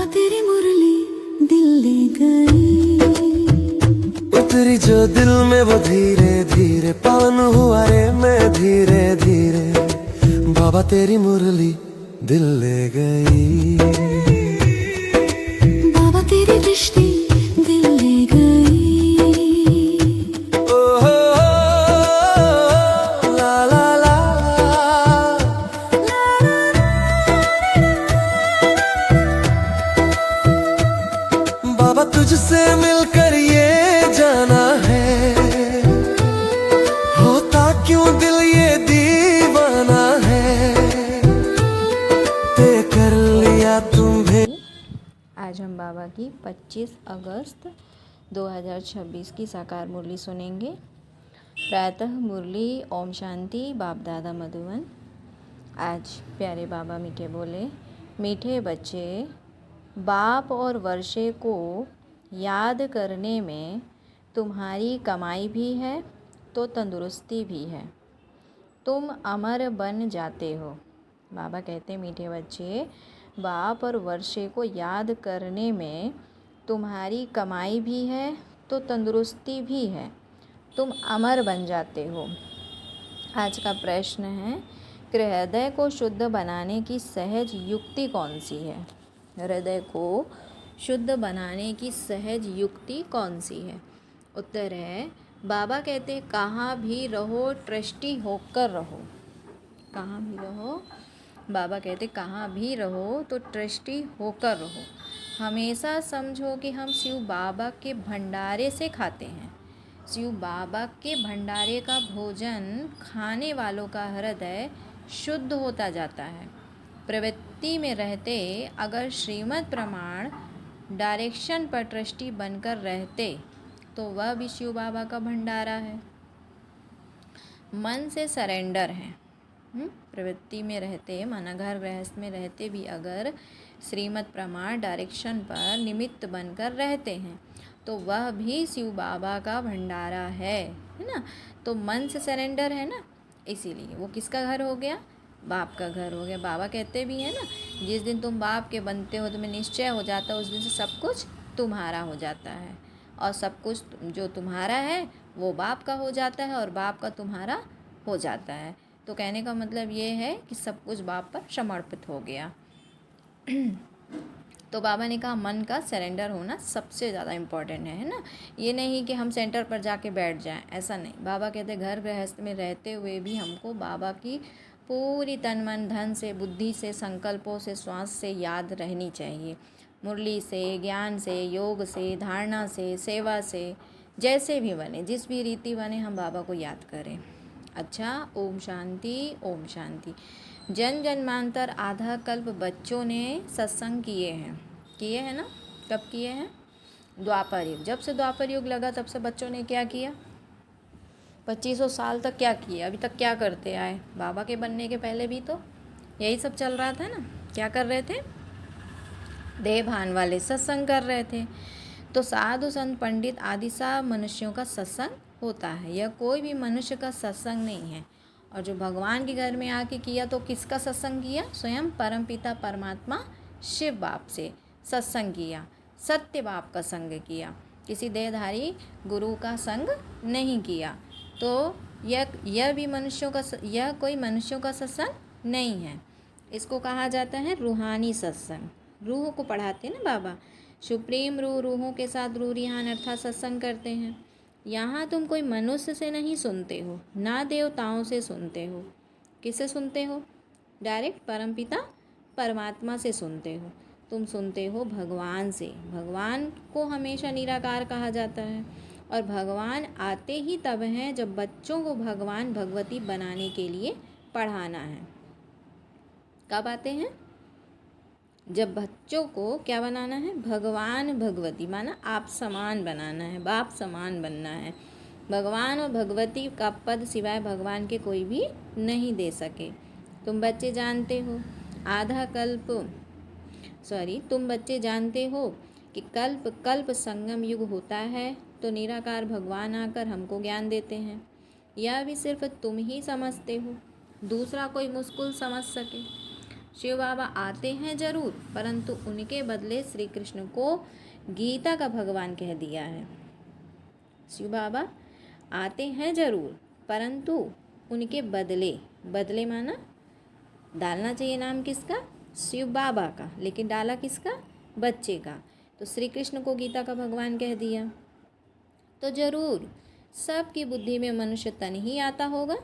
बाबा तेरी मुरली दिल ले गई, उतरी जो दिल में वो धीरे धीरे, पावन हुआ रे मैं धीरे धीरे। बाबा तेरी मुरली दिल ले गई, बाबा तेरी दृष्टि दिल ले गई। ओ हो ला ला ला। बाबा तुझसे मिलकर ये जाना है, होता क्यों दिल ये दीवाना है, तय कर लिया तुम्हें। आज हम बाबा की 25 अगस्त 2026 की साकार मुरली सुनेंगे। प्रातः मुरली ओम शांति बाप दादा मधुबन। आज प्यारे बाबा मीठे बोले, मीठे बच्चे, बाप और वर्षे को याद करने में तुम्हारी कमाई भी है तो तंदुरुस्ती भी है, तुम अमर बन जाते हो। बाबा कहते मीठे बच्चे, बाप और वर्षे को याद करने में तुम्हारी कमाई भी है तो तंदुरुस्ती भी है, तुम अमर बन जाते हो। आज का प्रश्न है कि हृदय को शुद्ध बनाने की सहज युक्ति कौन सी है? हृदय को शुद्ध बनाने की सहज युक्ति कौन सी है? उत्तर है, बाबा कहते हैं कहाँ भी रहो ट्रस्टी होकर रहो। कहाँ भी रहो, बाबा कहते कहाँ भी रहो तो ट्रस्टी होकर रहो। हमेशा समझो कि हम शिव बाबा के भंडारे से खाते हैं। शिव बाबा के भंडारे का भोजन खाने वालों का हृदय शुद्ध होता जाता है। प्रवृत्ति में रहते अगर श्रीमद् प्रमाण डायरेक्शन पर ट्रस्टी बनकर रहते तो वह भी शिव बाबा का भंडारा है। मन से सरेंडर है। प्रवृत्ति में रहते, माना घर गृहस्थ में रहते भी अगर श्रीमद् प्रमाण डायरेक्शन पर निमित्त बनकर रहते हैं तो वह भी शिव बाबा का भंडारा है ना। तो मन से सरेंडर है ना, इसीलिए वो किसका घर हो गया? बाप का घर हो गया। बाबा कहते भी हैं ना, जिस दिन तुम बाप के बनते हो तुम्हें निश्चय हो जाता है, उस दिन से सब कुछ तुम्हारा हो जाता है, और सब कुछ जो तुम्हारा है वो बाप का हो जाता है और बाप का तुम्हारा हो जाता है। तो कहने का मतलब ये है कि सब कुछ बाप पर समर्पित हो गया। तो बाबा ने कहा मन का सरेंडर होना सबसे ज़्यादा इम्पॉर्टेंट है ना। ये नहीं कि हम सेंटर पर जाके बैठ जाएं, ऐसा नहीं। बाबा कहते घर गृहस्थ में रहते हुए भी हमको बाबा की पूरी तन मन धन से, बुद्धि से, संकल्पों से, श्वास से याद रहनी चाहिए। मुरली से, ज्ञान से, योग से, धारणा से, सेवा से, जैसे भी बने, जिस भी रीति बने, हम बाबा को याद करें। अच्छा, ओम शांति ओम शांति। जन जन्मांतर आधा कल्प बच्चों ने सत्संग किए हैं ना। कब किए हैं? द्वापर युग। जब से द्वापर युग लगा तब से बच्चों ने क्या किया? 2500 साल तक क्या किया? अभी तक क्या करते आए? बाबा के बनने के पहले भी तो यही सब चल रहा था ना। क्या कर रहे थे? देह भान वाले सत्संग कर रहे थे। तो साधु संत पंडित आदि सब मनुष्यों का सत्संग होता है। यह कोई भी मनुष्य का सत्संग नहीं है। और जो भगवान के घर में आके किया तो किसका सत्संग किया? स्वयं परमपिता परमात्मा शिव बाप से सत्संग किया, सत्य बाप का संग किया, किसी देहधारी गुरु का संग नहीं किया। तो यह कोई मनुष्यों का सत्संग नहीं है। इसको कहा जाता है रूहानी सत्संग। रूह को पढ़ाते हैं ना बाबा, सुप्रीम रूहों के साथ रूह रिहान अर्थात सत्संग करते हैं। यहाँ तुम कोई मनुष्य से नहीं सुनते हो, ना देवताओं से सुनते हो। किससे सुनते हो? डायरेक्ट परमपिता परमात्मा से सुनते हो। तुम सुनते हो भगवान से। भगवान को हमेशा निराकार कहा जाता है, और भगवान आते ही तब हैं जब बच्चों को भगवान भगवती बनाने के लिए पढ़ाना है। कब आते हैं? जब बच्चों को क्या बनाना है? भगवान भगवती, माना आप समान बनाना है, बाप समान बनना है। भगवान और भगवती का पद सिवाय भगवान के कोई भी नहीं दे सके। तुम बच्चे जानते हो कि कल्प कल्प संगम युग होता है, तो निराकार भगवान आकर हमको ज्ञान देते हैं। यह भी सिर्फ तुम ही समझते हो, दूसरा कोई मुश्किल समझ सके। शिव बाबा आते हैं जरूर, परंतु उनके बदले श्री कृष्ण को गीता का भगवान कह दिया है। शिव बाबा आते हैं जरूर, परंतु उनके बदले, बदले माना डालना चाहिए नाम किसका, शिव बाबा का, लेकिन डाला किसका, बच्चे का। तो श्री कृष्ण को गीता का भगवान कह दिया, तो जरूर सबकी बुद्धि में मनुष्य तन ही आता होगा,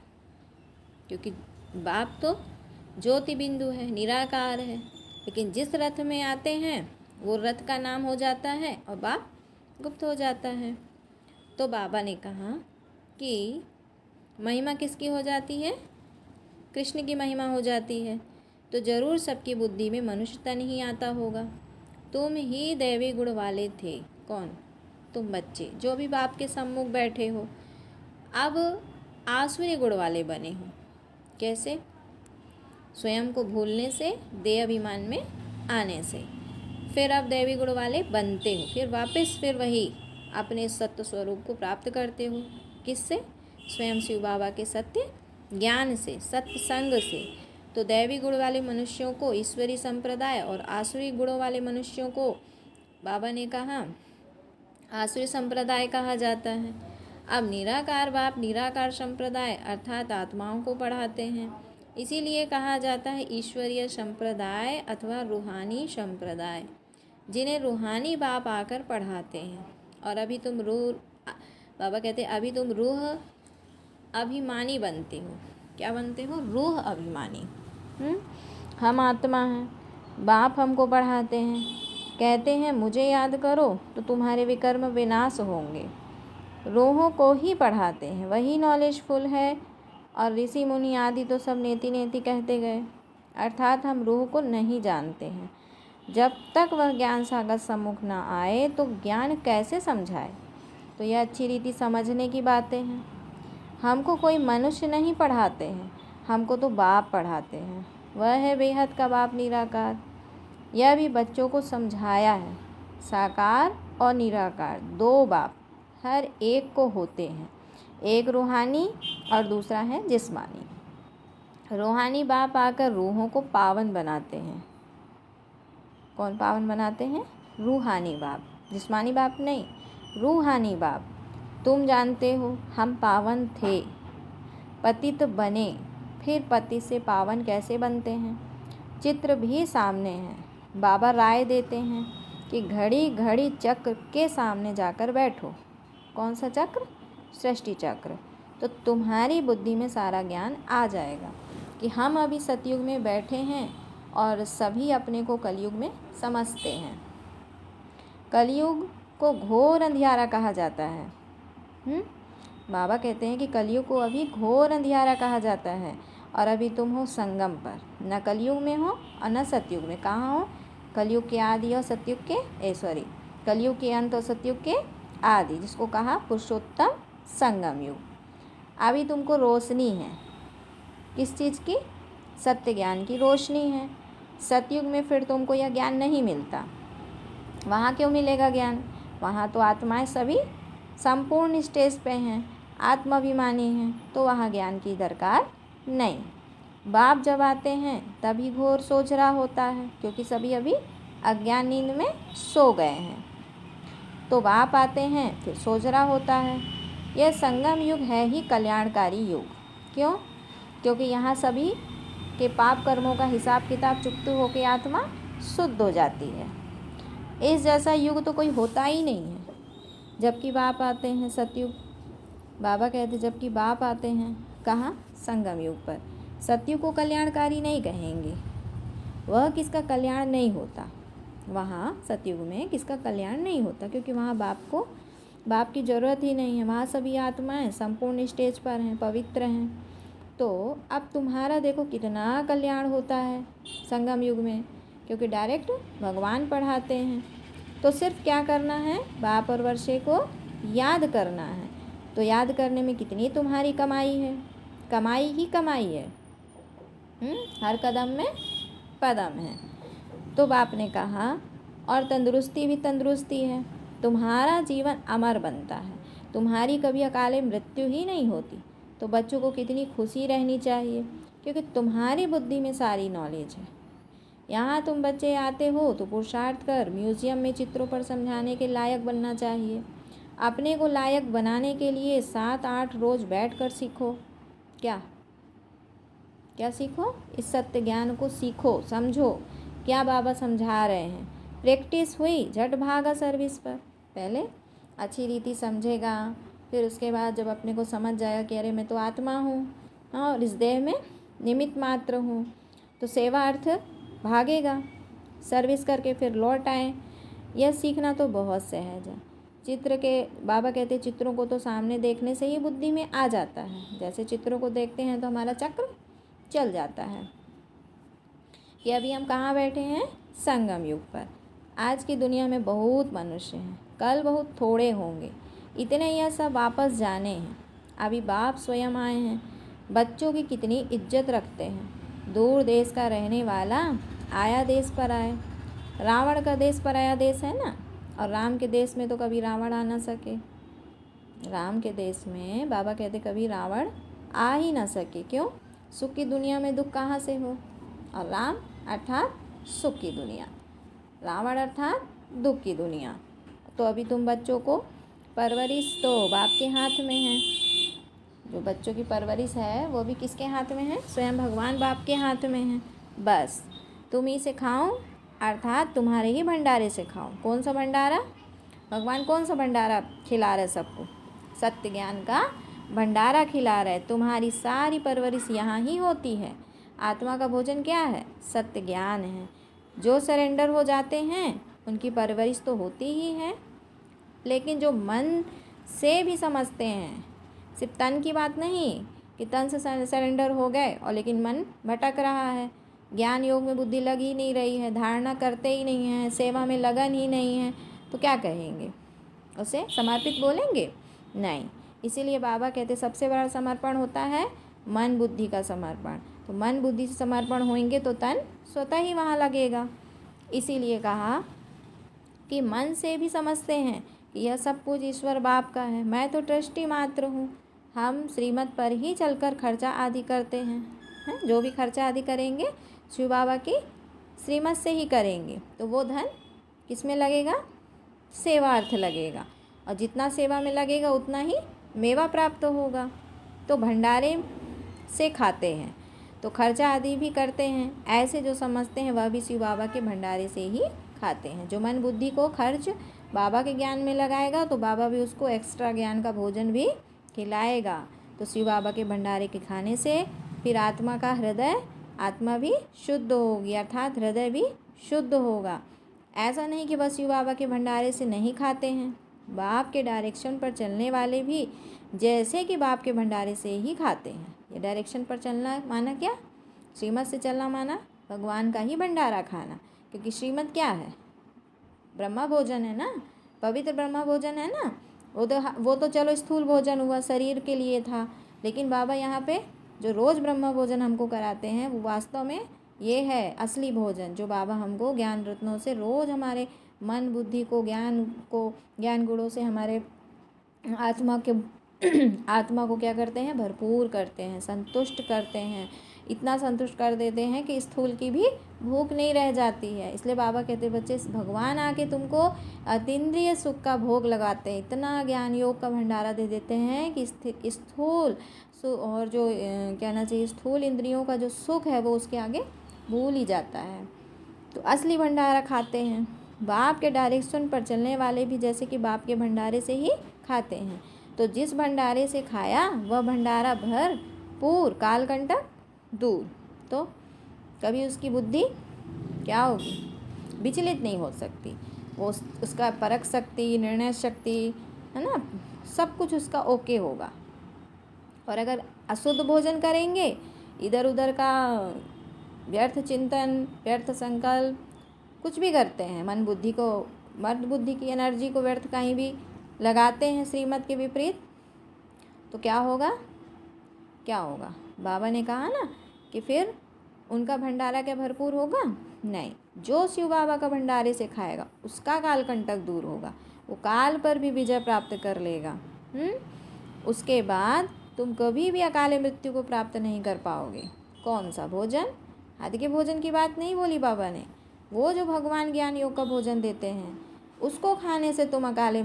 क्योंकि बाप तो ज्योति बिंदु है, निराकार है। लेकिन जिस रथ में आते हैं वो रथ का नाम हो जाता है और बाप गुप्त हो जाता है। तो बाबा ने कहा कि महिमा किसकी हो जाती है, कृष्ण की महिमा हो जाती है, तो ज़रूर सबकी बुद्धि में मनुष्य तन ही आता होगा। तुम ही दैवी गुण वाले थे, कौन, तुम बच्चे जो भी बाप के सम्मुख बैठे हो, अब आसुरी गुण वाले बने हो। कैसे, स्वयं को भूलने से, देह अभिमान में आने से, फिर अब दैवी गुण वाले बनते हो, फिर वापस फिर वही अपने सत्य स्वरूप को प्राप्त करते हो। किससे, स्वयं शिव बाबा के सत्य ज्ञान से, सत्य संग से। तो दैवी गुण वाले मनुष्यों को ईश्वरी संप्रदाय और आसुरी गुणों वाले मनुष्यों को बाबा ने कहा आसुरी संप्रदाय कहा जाता है। अब निराकार बाप निराकार संप्रदाय अर्थात आत्माओं को पढ़ाते हैं, इसीलिए कहा जाता है ईश्वरीय संप्रदाय अथवा रूहानी संप्रदाय, जिन्हें रूहानी बाप आकर पढ़ाते हैं। और अभी तुम रूह, बाबा कहते हैं अभी तुम रूह अभिमानी बनते हो। क्या बनते हो, रूह अभिमानी। हम आत्मा हैं, बाप हमको पढ़ाते हैं, कहते हैं मुझे याद करो तो तुम्हारे विकर्म विनाश होंगे। रूहों को ही पढ़ाते हैं, वही नॉलेजफुल है। और ऋषि मुनि आदि तो सब नेति नेति कहते गए, अर्थात हम रूह को नहीं जानते हैं। जब तक वह ज्ञान सागर सम्मुख ना आए तो ज्ञान कैसे समझाए। तो यह अच्छी रीति समझने की बातें हैं। हमको कोई मनुष्य नहीं पढ़ाते हैं, हमको तो बाप पढ़ाते हैं। वह है बेहद का बाप निराकार। यह भी बच्चों को समझाया है, साकार और निराकार दो बाप हर एक को होते हैं, एक रूहानी और दूसरा है जिस्मानी। रूहानी बाप आकर रूहों को पावन बनाते हैं। कौन पावन बनाते हैं, रूहानी बाप, जिस्मानी बाप नहीं, रूहानी बाप। तुम जानते हो हम पावन थे, पतित बने, फिर पति से पावन कैसे बनते हैं, चित्र भी सामने है। बाबा राय देते हैं कि घड़ी घड़ी चक्र के सामने जाकर बैठो। कौन सा चक्र, सृष्टि चक्र। तो तुम्हारी बुद्धि में सारा ज्ञान आ जाएगा कि हम अभी सतयुग में बैठे हैं और सभी अपने को कलयुग में समझते हैं। कलयुग को घोर अंधियारा कहा जाता है। बाबा कहते हैं कि कलयुग को अभी घोर अंधियारा कहा जाता है और अभी तुम हो संगम पर, न कलयुग में हो और न सतयुग में। कहाँ हो, कलयुग के आदि और सतयुग के कलयुग के अंत और सतयुग के आदि, जिसको कहा पुरुषोत्तम संगम युग। अभी तुमको रोशनी है, किस चीज़ की, सत्य ज्ञान की रोशनी है। सतयुग में फिर तुमको यह ज्ञान नहीं मिलता। वहाँ क्यों मिलेगा ज्ञान, वहाँ तो आत्माएं सभी संपूर्ण स्टेज पे हैं, आत्माभिमानी हैं, तो वहाँ ज्ञान की दरकार नहीं। बाप जब आते हैं तभी घोर सोच रहा होता है, क्योंकि सभी अभी अज्ञान नींद में सो गए हैं। तो बाप आते हैं फिर सोच रहा होता है। यह संगम युग है ही कल्याणकारी युग। क्यों, क्योंकि यहाँ सभी के पाप कर्मों का हिसाब किताब चुकते होकर आत्मा शुद्ध हो जाती है। इस जैसा युग तो कोई होता ही नहीं है। जबकि बाप आते हैं सतयुग, बाबा कहते जबकि बाप आते हैं कहाँ, संगम युग पर। सतयुग को कल्याणकारी नहीं कहेंगे, वह किसका कल्याण नहीं होता। वहाँ सतयुग में किसका कल्याण नहीं होता, क्योंकि वहाँ बाप की ज़रूरत ही नहीं है। वहाँ सभी आत्माएं संपूर्ण स्टेज पर हैं, पवित्र हैं। तो अब तुम्हारा देखो कितना कल्याण होता है संगम युग में, क्योंकि डायरेक्ट भगवान पढ़ाते हैं। तो सिर्फ क्या करना है, बाप और वर्षे को याद करना है। तो याद करने में कितनी तुम्हारी कमाई है, कमाई ही कमाई है। हर कदम में पदम है। तो बाप ने कहा और तंदुरुस्ती भी तंदुरुस्ती है, तुम्हारा जीवन अमर बनता है, तुम्हारी कभी अकाले मृत्यु ही नहीं होती। तो बच्चों को कितनी खुशी रहनी चाहिए, क्योंकि तुम्हारी बुद्धि में सारी नॉलेज है। यहाँ तुम बच्चे आते हो तो पुरुषार्थ कर म्यूजियम में चित्रों पर समझाने के लायक बनना चाहिए। अपने को लायक बनाने के लिए 7-8 रोज बैठकर सीखो। क्या क्या सीखो? इस सत्य ज्ञान को सीखो, समझो क्या बाबा समझा रहे हैं। प्रैक्टिस हुई, झट भागा सर्विस पर। पहले अच्छी रीति समझेगा, फिर उसके बाद जब अपने को समझ जाएगा कि अरे मैं तो आत्मा हूँ, हाँ, और इस देह में निमित्त मात्र हूँ, तो सेवा अर्थ भागेगा। सर्विस करके फिर लौट आए। यह सीखना तो बहुत सहज है। चित्र के बाबा कहते चित्रों को तो सामने देखने से ही बुद्धि में आ जाता है। जैसे चित्रों को देखते हैं तो हमारा चक्र चल जाता है कि अभी हम कहाँ बैठे हैं? संगम युग पर। आज की दुनिया में बहुत मनुष्य हैं, कल बहुत थोड़े होंगे। इतने यह सब वापस जाने हैं। अभी बाप स्वयं आए हैं। बच्चों की कितनी इज्जत रखते हैं। दूर देश का रहने वाला आया देश पर आए। रावण का देश पर आया देश है ना, और राम के देश में तो कभी रावण आ ना सके। राम के देश में बाबा कहते कभी रावण आ ही ना सके। क्यों? सुख की दुनिया में दुख कहाँ से हो? और राम अर्थात सुख की दुनिया, रावण अर्थात दुख की दुनिया। तो अभी तुम बच्चों को परवरिश तो बाप के हाथ में है। जो बच्चों की परवरिश है वो भी किसके हाथ में है? स्वयं भगवान बाप के हाथ में है। बस तुम ही से खाओ, अर्थात तुम्हारे ही भंडारे से खाओ। कौन सा भंडारा? भगवान कौन सा भंडारा खिला रहे सबको? सत्य ज्ञान का भंडारा खिला रहे। तुम्हारी सारी परवरिश यहाँ ही होती है। आत्मा का भोजन क्या है? सत्य ज्ञान है। जो सरेंडर हो जाते हैं उनकी परवरिश तो होती ही है। लेकिन जो मन से भी समझते हैं, सिर्फ तन की बात नहीं कि तन से सरेंडर हो गए और लेकिन मन भटक रहा है, ज्ञान योग में बुद्धि लग ही नहीं रही है, धारणा करते ही नहीं हैं, सेवा में लगन ही नहीं है, तो क्या कहेंगे? उसे समर्पित बोलेंगे? नहीं। इसीलिए बाबा कहते सबसे बड़ा समर्पण होता है मन बुद्धि का समर्पण। तो मन बुद्धि से समर्पण होंगे तो तन स्वतः ही वहाँ लगेगा। इसीलिए कहा कि मन से भी समझते हैं कि यह सब कुछ ईश्वर बाप का है, मैं तो ट्रस्टी मात्र हूँ। हम श्रीमत पर ही चलकर खर्चा आदि करते हैं, जो भी खर्चा आदि करेंगे शिव बाबा की श्रीमत से ही करेंगे। तो वो धन किस में लगेगा? सेवार्थ लगेगा, और जितना सेवा में लगेगा उतना ही मेवा प्राप्त होगा। तो भंडारे से खाते हैं तो खर्चा आदि भी करते हैं। ऐसे जो समझते हैं वह भी शिव बाबा के भंडारे से ही खाते हैं। जो मन बुद्धि को खर्च बाबा के ज्ञान में लगाएगा तो बाबा भी उसको एक्स्ट्रा ज्ञान का भोजन भी खिलाएगा। तो शिव बाबा के भंडारे के खाने से फिर आत्मा का हृदय, आत्मा भी शुद्ध होगी, अर्थात हृदय भी शुद्ध होगा। ऐसा नहीं कि बस शिव बाबा के भंडारे से नहीं खाते हैं। बाप के डायरेक्शन पर चलने वाले भी जैसे कि बाप के भंडारे से ही खाते हैं। ये डायरेक्शन पर चलना माना क्या? श्रीमत से चलना माना भगवान का ही भंडारा खाना। क्योंकि श्रीमत क्या है? ब्रह्मा भोजन है ना, पवित्र ब्रह्मा भोजन है ना। वो तो चलो स्थूल भोजन हुआ, शरीर के लिए था। लेकिन बाबा यहाँ पे जो रोज़ ब्रह्मा भोजन हमको कराते हैं वो वास्तव में ये है असली भोजन, जो बाबा हमको ज्ञान रत्नों से रोज़ हमारे मन बुद्धि को ज्ञान गुणों से हमारे आत्मा को क्या करते हैं? भरपूर करते हैं, संतुष्ट करते हैं। इतना संतुष्ट कर देते हैं कि स्थूल की भी भूख नहीं रह जाती है। इसलिए बाबा कहते बच्चे भगवान आके तुमको अतीन्द्रिय सुख का भोग लगाते हैं। इतना ज्ञान योग का भंडारा दे देते हैं कि स्थूल और जो कहना चाहिए स्थूल इंद्रियों का जो सुख है वो उसके आगे भूल ही जाता है। तो असली भंडारा खाते हैं। बाप के डायरेक्शन पर चलने वाले भी जैसे कि बाप के भंडारे से ही खाते हैं। तो जिस भंडारे से खाया वह भंडारा भरपूर, कालकंटक दूर, तो कभी उसकी बुद्धि क्या होगी? विचलित नहीं हो सकती। वो उसका परख शक्ति, निर्णय शक्ति है ना, सब कुछ उसका ओके होगा। और अगर अशुद्ध भोजन करेंगे, इधर उधर का व्यर्थ चिंतन, व्यर्थ संकल्प कुछ भी करते हैं, मन बुद्धि की एनर्जी को व्यर्थ कहीं भी लगाते हैं श्रीमत के विपरीत, तो क्या होगा? बाबा ने कहा ना कि फिर उनका भंडारा क्या भरपूर होगा? नहीं। जो शिव बाबा का भंडारे से खाएगा उसका कालकंटक दूर होगा, वो काल पर भी विजय प्राप्त कर लेगा। उसके बाद तुम कभी भी अकाले मृत्यु को प्राप्त नहीं कर पाओगे। कौन सा भोजन? हद के भोजन की बात नहीं बोली बाबा ने। वो जो भगवान ज्ञान योग का भोजन देते हैं उसको खाने से तुम अकाले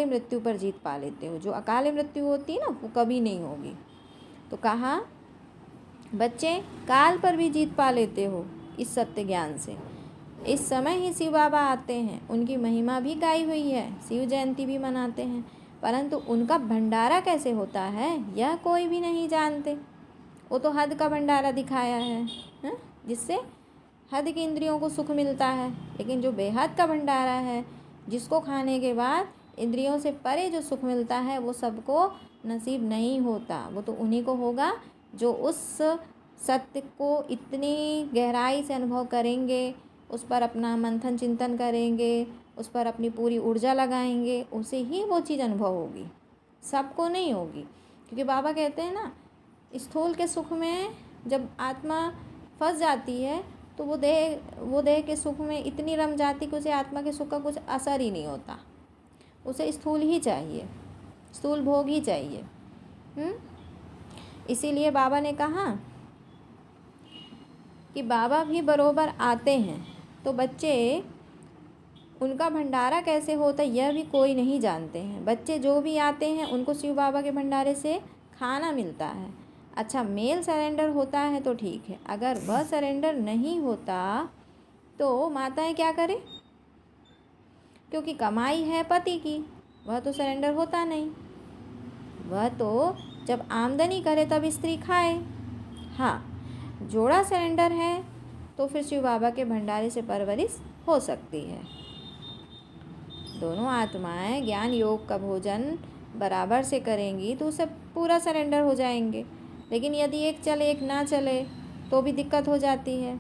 मृत्यु पर जीत पा लेते हो। जो अकाले मृत्यु होती है ना वो कभी नहीं होगी। तो कहा बच्चे काल पर भी जीत पा लेते हो इस सत्य ज्ञान से। इस समय ही शिव बाबा आते हैं, उनकी महिमा भी गाई हुई है, शिव जयंती भी मनाते हैं, परंतु उनका भंडारा कैसे होता है यह कोई भी नहीं जानते। वो तो हद का भंडारा दिखाया है, जिससे हद की इंद्रियों को सुख मिलता है, लेकिन जो बेहद का भंडारा है जिसको खाने के बाद इंद्रियों से परे जो सुख मिलता है वो सबको नसीब नहीं होता। वो तो उन्हीं को होगा जो उस सत्य को इतनी गहराई से अनुभव करेंगे, उस पर अपना मंथन चिंतन करेंगे, उस पर अपनी पूरी ऊर्जा लगाएंगे, उसे ही वो चीज़ अनुभव होगी, सबको नहीं होगी। क्योंकि बाबा कहते हैं ना, स्थूल के सुख में जब आत्मा फंस जाती है तो वो देह के सुख में इतनी रम जाती कि उसे आत्मा के सुख का कुछ असर ही नहीं होता। उसे स्थूल ही चाहिए, स्थूल भोग ही चाहिए। इसीलिए बाबा ने कहा कि बाबा भी बरोबर आते हैं, तो बच्चे उनका भंडारा कैसे होता है यह भी कोई नहीं जानते हैं। बच्चे जो भी आते हैं उनको शिव बाबा के भंडारे से खाना मिलता है। अच्छा, मेल सरेंडर होता है तो ठीक है, अगर वह सरेंडर नहीं होता तो माताएं क्या करें? क्योंकि कमाई है पति की, वह तो सरेंडर होता नहीं। वह तो जब आमदनी करे तब स्त्री खाए। हाँ, जोड़ा सरेंडर है तो फिर शिव बाबा के भंडारे से परवरिश हो सकती है। दोनों आत्माएं ज्ञान योग का भोजन बराबर से करेंगी तो उसे पूरा सरेंडर हो जाएंगे। लेकिन यदि एक चले एक ना चले तो भी दिक्कत हो जाती है।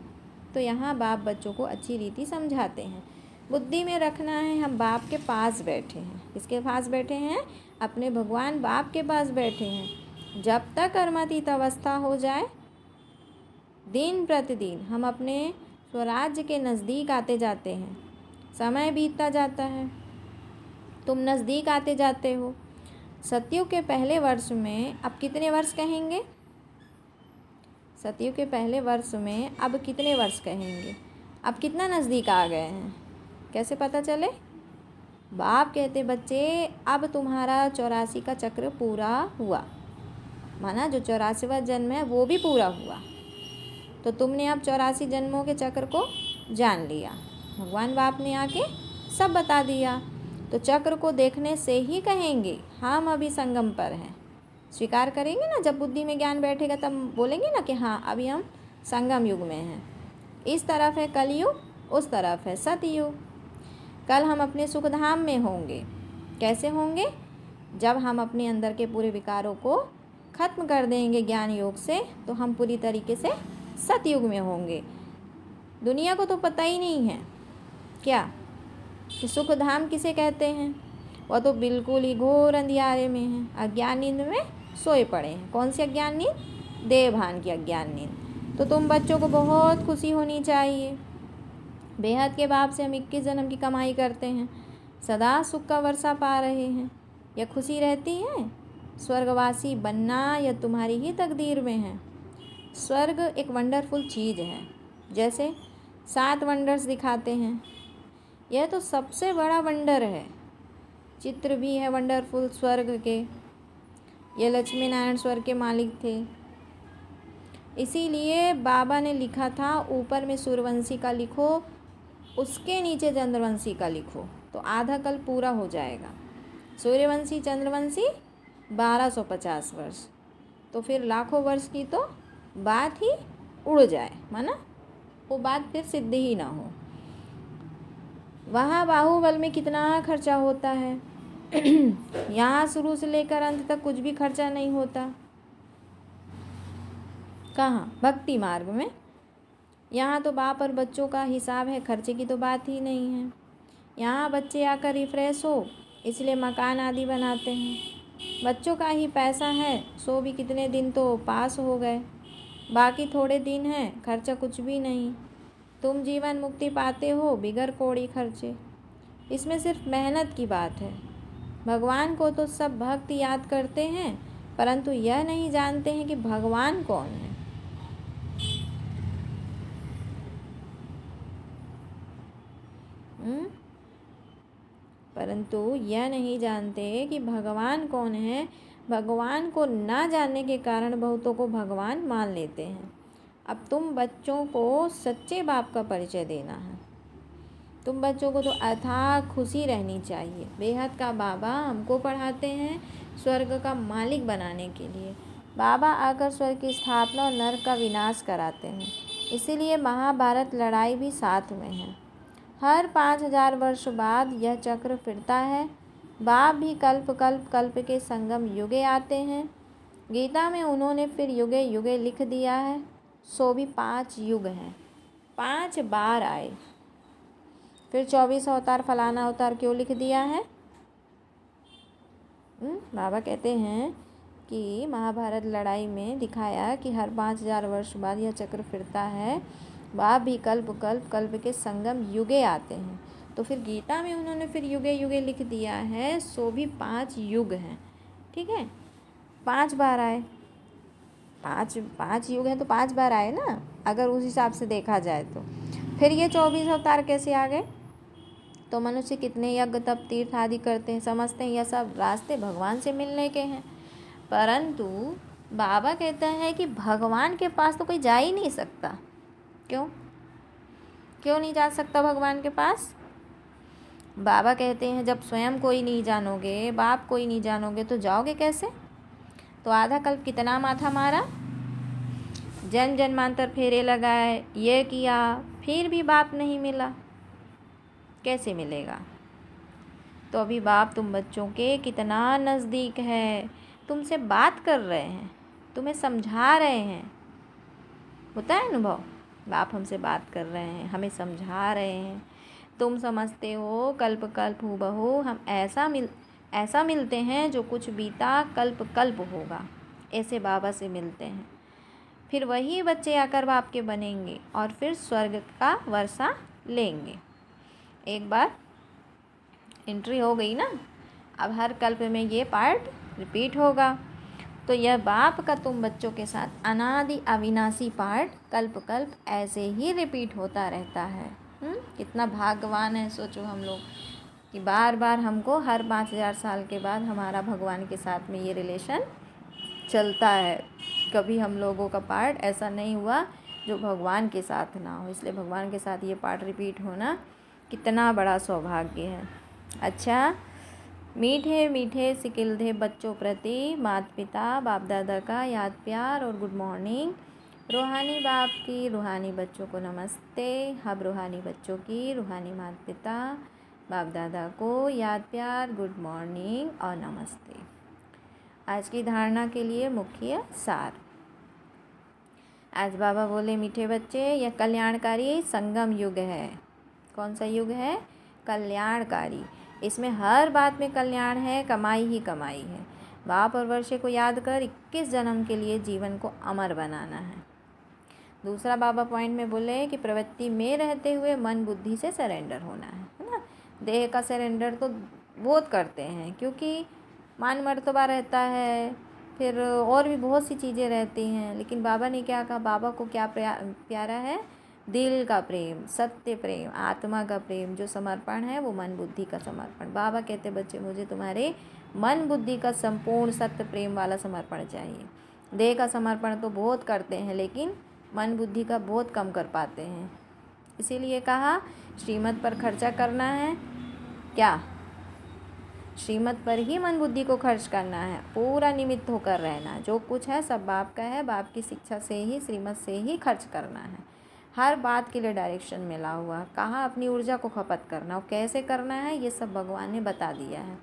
तो यहाँ बाप बच्चों को अच्छी रीति समझाते हैं। बुद्धि में रखना है हम बाप के पास बैठे हैं। किसके पास बैठे हैं? अपने भगवान बाप के पास बैठे हैं। जब तक कर्मातीत अवस्था हो जाए, दिन प्रतिदिन हम अपने स्वराज्य के नज़दीक आते जाते हैं। समय बीतता जाता है, तुम नज़दीक आते जाते हो। सतयुग के पहले वर्ष में अब कितने वर्ष कहेंगे? सतयुग के पहले वर्ष में अब कितने वर्ष कहेंगे? अब कितना नज़दीक आ गए हैं? कैसे पता चले? बाप कहते बच्चे अब तुम्हारा 84 का चक्र पूरा हुआ, माना जो 84वां जन्म है वो भी पूरा हुआ। तो तुमने अब 84 जन्मों के चक्र को जान लिया। भगवान बाप ने आके सब बता दिया। तो चक्र को देखने से ही कहेंगे हम अभी संगम पर हैं। स्वीकार करेंगे ना, जब बुद्धि में ज्ञान बैठेगा तब बोलेंगे ना कि हाँ अभी हम संगम युग में हैं। इस तरफ है कलयुग, उस तरफ है सतयुग। कल हम अपने सुखधाम में होंगे। कैसे होंगे? जब हम अपने अंदर के पूरे विकारों को खत्म कर देंगे ज्ञान योग से, तो हम पूरी तरीके से सतयुग में होंगे। दुनिया को तो पता ही नहीं है क्या कि सुख धाम किसे कहते हैं। वह तो बिल्कुल ही घोर अंधियारे में है, अज्ञान नींद में सोए पड़े हैं। कौन सी अज्ञान नींद? देवभान की अज्ञान नींद। तो तुम बच्चों को बहुत खुशी होनी चाहिए। बेहद के बाप से हम 21 जन्म की कमाई करते हैं, सदा सुख का वर्षा पा रहे हैं। यह खुशी रहती है? स्वर्गवासी बनना यह तुम्हारी ही तकदीर में है। स्वर्ग एक वंडरफुल चीज़ है। जैसे 7 वंडर्स दिखाते हैं, यह तो सबसे बड़ा वंडर है। चित्र भी है वंडरफुल स्वर्ग के। ये लक्ष्मी नारायण स्वर्ग के मालिक थे। इसीलिए बाबा ने लिखा था ऊपर में सूर्यवंशी का लिखो, उसके नीचे चंद्रवंशी का लिखो, तो आधा कल पूरा हो जाएगा। सूर्यवंशी चंद्रवंशी 1250 वर्ष, तो फिर लाखों वर्ष की तो बात ही उड़ जाए, माना वो बात फिर सिद्ध ही ना हो। वहाँ बाहुबल में कितना खर्चा होता है यहाँ शुरू से लेकर अंत तक कुछ भी खर्चा नहीं होता। कहाँ? भक्ति मार्ग में। यहाँ तो बाप और बच्चों का हिसाब है, खर्चे की तो बात ही नहीं है। यहाँ बच्चे आकर रिफ्रेश हो इसलिए मकान आदि बनाते हैं। बच्चों का ही पैसा है, सो भी कितने दिन तो पास हो गए, बाकी थोड़े दिन हैं, खर्चा कुछ भी नहीं। तुम जीवन मुक्ति पाते हो बिगर कौड़ी खर्चे। इसमें सिर्फ मेहनत की बात है। भगवान को तो सब भक्त याद करते हैं, परंतु यह नहीं जानते हैं कि भगवान कौन है। हम्म? परंतु यह नहीं जानते कि भगवान कौन है। भगवान को ना जानने के कारण बहुतों को भगवान मान लेते हैं। अब तुम बच्चों को सच्चे बाप का परिचय देना है। तुम बच्चों को तो अथाह खुशी रहनी चाहिए। बेहद का बाबा हमको पढ़ाते हैं स्वर्ग का मालिक बनाने के लिए। बाबा आकर स्वर्ग की स्थापना और नरक का विनाश कराते हैं। इसीलिए महाभारत लड़ाई भी साथ में है। हर 5000 वर्ष बाद यह चक्र फिरता है। बाप भी कल्प कल्प कल्प के संगम युगे आते हैं। गीता में उन्होंने फिर युगे युगे लिख दिया है। सो भी 5 युग हैं, 5 बार आए। फिर 24 अवतार फलाना अवतार क्यों लिख दिया है? बाबा कहते हैं कि महाभारत लड़ाई में दिखाया कि हर 5000 वर्ष बाद यह चक्र फिरता है। बाप भी कल्प कल्प कल्प के संगम युगे आते हैं। तो फिर गीता में उन्होंने फिर युगे युगे लिख दिया है। सो भी 5 युग हैं, ठीक है। 5 बार आए, 5 युग हैं तो 5 बार आए ना, अगर उस हिसाब से देखा जाए तो। फिर ये 24 अवतार कैसे आ गए? तो मनुष्य कितने यज्ञ तप तीर्थ आदि करते हैं, समझते हैं यह सब रास्ते भगवान से मिलने के हैं। परंतु बाबा कहते हैं कि भगवान के पास तो कोई जा ही नहीं सकता। क्यों नहीं जा सकता भगवान के पास? बाबा कहते हैं जब स्वयं कोई नहीं जानोगे, बाप कोई नहीं जानोगे तो जाओगे कैसे? तो आधा कल्प कितना माथा मारा, जन जन्मांतर फेरे लगाए, ये किया, फिर भी बाप नहीं मिला, कैसे मिलेगा? तो अभी बाप तुम बच्चों के कितना नज़दीक है, तुमसे बात कर रहे हैं, तुम्हें समझा रहे हैं। होता है अनुभव, बाप हमसे बात कर रहे हैं, हमें समझा रहे हैं। तुम समझते हो कल्प कल्प हूबहू हम ऐसा मिलते हैं जो कुछ बीता कल्प कल्प होगा, ऐसे बाबा से मिलते हैं। फिर वही बच्चे आकर बाप के बनेंगे और फिर स्वर्ग का वर्षा लेंगे। एक बार एंट्री हो गई ना, अब हर कल्प में ये पार्ट रिपीट होगा। तो यह बाप का तुम बच्चों के साथ अनादि अविनाशी पार्ट कल्प कल्प ऐसे ही रिपीट होता रहता है। कितना भाग्यवान है सोचो हम लोग कि बार बार हमको हर 5000 साल के बाद हमारा भगवान के साथ में ये रिलेशन चलता है। कभी हम लोगों का पार्ट ऐसा नहीं हुआ जो भगवान के साथ ना हो, इसलिए भगवान के साथ ये पार्ट रिपीट होना कितना बड़ा सौभाग्य है। अच्छा, मीठे मीठे सिकिलधे बच्चों प्रति माता पिता बाप दादा का याद प्यार और गुड मॉर्निंग। रूहानी बाप की रूहानी बच्चों को नमस्ते। हम रूहानी बच्चों की रूहानी माता पिता बाप दादा को याद प्यार, गुड मॉर्निंग और नमस्ते। आज की धारणा के लिए मुख्य सार। आज बाबा बोले मीठे बच्चे, यह कल्याणकारी संगम युग है। कौन सा युग है? कल्याणकारी। इसमें हर बात में कल्याण है, कमाई ही कमाई है। बाप और वर्षे को याद कर 21 जन्म के लिए जीवन को अमर बनाना है। दूसरा बाबा पॉइंट में बोले कि प्रवृत्ति में रहते हुए मन बुद्धि से सरेंडर होना है ना। देह का सरेंडर तो बहुत करते हैं क्योंकि मान मर्तबा रहता है, फिर और भी बहुत सी चीज़ें रहती हैं। लेकिन बाबा ने क्या कहा? बाबा को क्या प्यारा है? दिल का प्रेम, सत्य प्रेम, आत्मा का प्रेम, जो समर्पण है वो मन बुद्धि का समर्पण। बाबा कहते बच्चे मुझे तुम्हारे मन बुद्धि का संपूर्ण सत्य प्रेम वाला समर्पण चाहिए। देह का समर्पण तो बहुत करते हैं लेकिन मन बुद्धि का बहुत कम कर पाते हैं। इसीलिए कहा श्रीमत पर खर्चा करना है। क्या? श्रीमत पर ही मन बुद्धि को खर्च करना है, पूरा निमित्त होकर रहना। जो कुछ है सब बाप का है, बाप की शिक्षा से ही, श्रीमत से ही खर्च करना है। हर बात के लिए डायरेक्शन मिला हुआ, कहाँ अपनी ऊर्जा को खपत करना और कैसे करना है ये सब भगवान ने बता दिया है।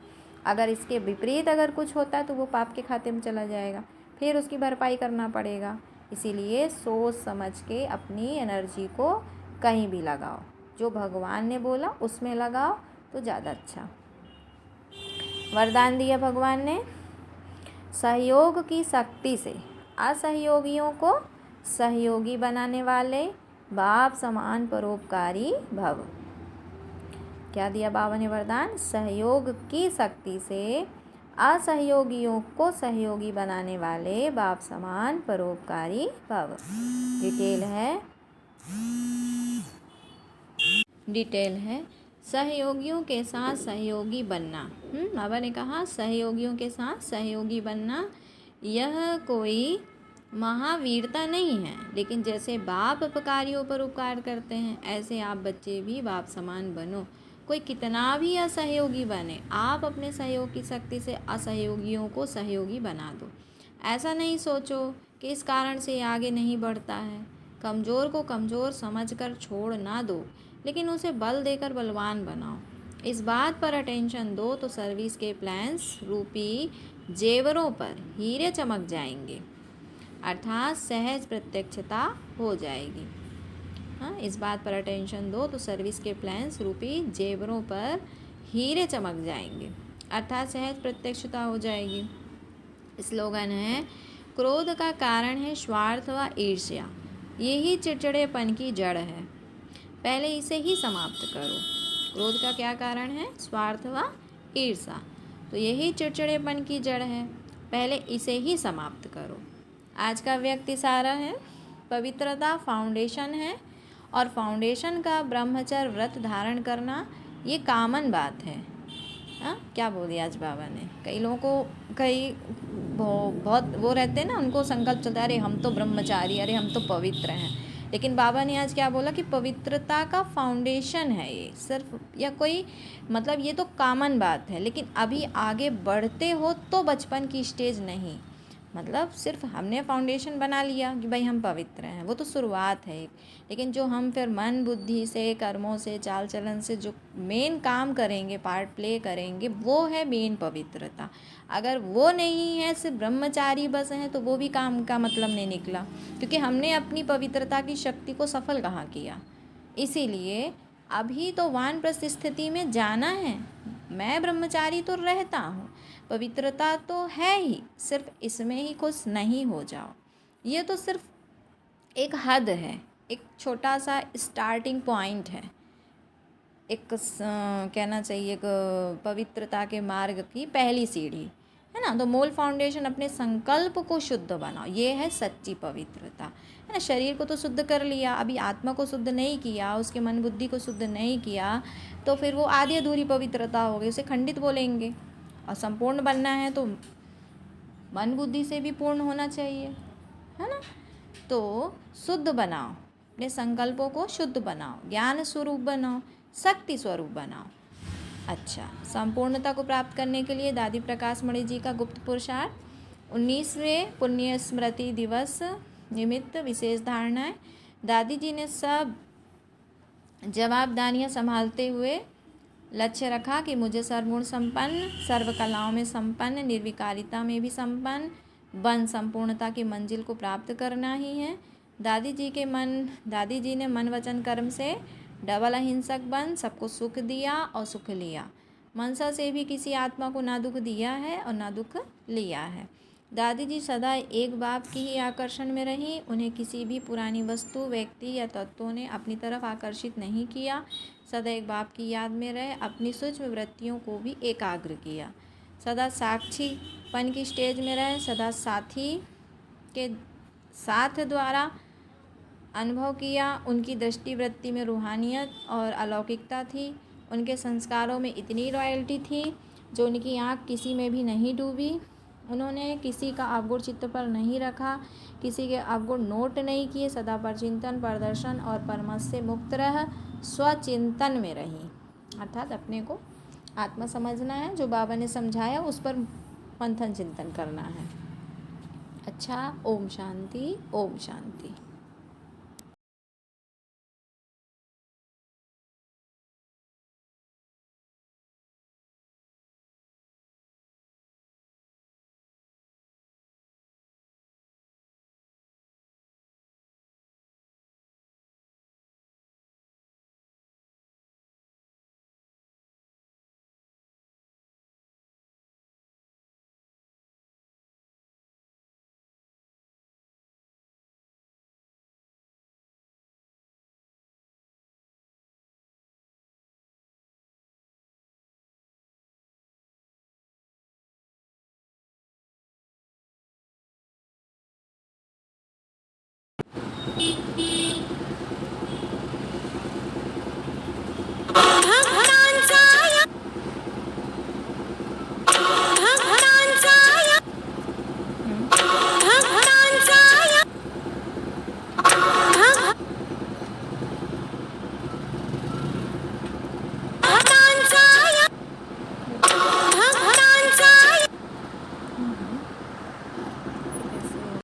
अगर इसके विपरीत अगर कुछ होता है तो वो पाप के खाते में चला जाएगा, फिर उसकी भरपाई करना पड़ेगा। इसीलिए सोच समझ के अपनी एनर्जी को कहीं भी लगाओ, जो भगवान ने बोला उसमें लगाओ तो ज़्यादा अच्छा। वरदान दिया भगवान ने, सहयोग की शक्ति से असहयोगियों को सहयोगी बनाने वाले बाप समान परोपकारी भव। क्या दिया बाबा ने वरदान? सहयोग की शक्ति से असहयोगियों को सहयोगी बनाने वाले बाप समान परोपकारी भव। डिटेल है सहयोगियों के साथ सहयोगी बनना। बाबा ने कहा सहयोगियों के साथ सहयोगी बनना यह कोई महावीरता नहीं है, लेकिन जैसे बाप उपकारियों पर उपकार करते हैं ऐसे आप बच्चे भी बाप समान बनो। कोई कितना भी असहयोगी बने, आप अपने सहयोग की शक्ति से असहयोगियों को सहयोगी बना दो। ऐसा नहीं सोचो कि इस कारण से आगे नहीं बढ़ता है। कमज़ोर को कमज़ोर समझकर छोड़ ना दो, लेकिन उसे बल देकर बलवान बनाओ। इस बात पर अटेंशन दो तो सर्विस के प्लान्स रूपी जेवरों पर हीरे चमक जाएंगे, अर्थात सहज प्रत्यक्षता हो जाएगी। हाँ, इस बात पर अटेंशन दो तो सर्विस के प्लान्स रूपी जेवरों पर हीरे चमक जाएंगे, अर्थात सहज प्रत्यक्षता हो जाएगी। स्लोगन है क्रोध का कारण है स्वार्थ व ईर्ष्या, यही चिड़चिड़ेपन की जड़ है, पहले इसे ही समाप्त करो। क्रोध का क्या कारण है? स्वार्थ व ईर्ष्या, तो यही चिड़चिड़ेपन की जड़ है, पहले इसे ही समाप्त करो। आज का व्यक्ति सारा है, पवित्रता फाउंडेशन है, और फाउंडेशन का ब्रह्मचर्य व्रत धारण करना ये कॉमन बात है। हाँ, क्या बोल दिया आज बाबा ने? कई लोगों को बहुत वो रहते हैं ना, उनको संकल्प चलता है अरे हम तो ब्रह्मचारी, अरे हम तो पवित्र हैं। लेकिन बाबा ने आज क्या बोला कि पवित्रता का फाउंडेशन है ये, सिर्फ या कोई मतलब ये तो कॉमन बात है, लेकिन अभी आगे बढ़ते हो तो बचपन की स्टेज नहीं, मतलब सिर्फ हमने फाउंडेशन बना लिया कि भाई हम पवित्र हैं, वो तो शुरुआत है एक, लेकिन जो हम फिर मन बुद्धि से कर्मों से चाल चलन से जो मेन काम करेंगे, पार्ट प्ले करेंगे, वो है मेन पवित्रता। अगर वो नहीं है, सिर्फ ब्रह्मचारी बस हैं, तो वो भी काम का मतलब नहीं निकला, क्योंकि हमने अपनी पवित्रता की शक्ति को सफल कहाँ किया। इसीलिए अभी तो वानप्रस्थ स्थिति में जाना है। मैं ब्रह्मचारी तो रहता हूँ, पवित्रता तो है ही, सिर्फ इसमें ही खुश नहीं हो जाओ। ये तो सिर्फ एक हद है, एक छोटा सा स्टार्टिंग पॉइंट है, एक कहना चाहिए एक पवित्रता के मार्ग की पहली सीढ़ी है ना। तो मूल फाउंडेशन अपने संकल्प को शुद्ध बनाओ, ये है सच्ची पवित्रता, है ना। शरीर को तो शुद्ध कर लिया, अभी आत्मा को शुद्ध नहीं किया, उसके मन बुद्धि को शुद्ध नहीं किया, तो फिर वो आधी अधूरी पवित्रता हो गई, उसे खंडित बोलेंगे। और संपूर्ण बनना है तो मन बुद्धि से भी पूर्ण होना चाहिए, है ना। तो शुद्ध बनाओ, अपने संकल्पों को शुद्ध बनाओ, ज्ञान स्वरूप बनाओ, शक्ति स्वरूप बनाओ। अच्छा, संपूर्णता को प्राप्त करने के लिए दादी प्रकाश मणि जी का गुप्त पुरुषार्थ 19वें पुण्य स्मृति दिवस निमित्त विशेष धारणाएं। दादी जी ने सब जवाबदारियां संभालते हुए लक्ष्य रखा कि मुझे सर्वगुण संपन्न, सर्व कलाओं में संपन्न, निर्विकारिता में भी संपन्न बन संपूर्णता की मंजिल को प्राप्त करना ही है। दादी जी ने मन वचन कर्म से डबल अहिंसक बन सबको सुख दिया और सुख लिया। मनसा से भी किसी आत्मा को ना दुख दिया है और ना दुख लिया है। दादी जी सदा एक बाप की ही आकर्षण में रहीं, उन्हें किसी भी पुरानी वस्तु, व्यक्ति या तत्वों ने अपनी तरफ आकर्षित नहीं किया। सदा एक बाप की याद में रहे, अपनी सूक्ष्म वृत्तियों को भी एकाग्र किया। सदा साक्षीपन की स्टेज में रहे, सदा साथी के साथ द्वारा अनुभव किया। उनकी दृष्टि वृत्ति में रूहानियत और अलौकिकता थी। उनके संस्कारों में इतनी रॉयल्टी थी जो उनकी आँख किसी में भी नहीं डूबी। उन्होंने किसी का अवगुण चित्त पर नहीं रखा, किसी के अवगुण नोट नहीं किए। सदा परचिंतन, प्रदर्शन और परमत से मुक्त रह स्वचिंतन में रही, अर्थात अपने को आत्मा समझना है, जो बाबा ने समझाया उस पर मंथन चिंतन करना है। अच्छा, ओम शांति, ओम शांति।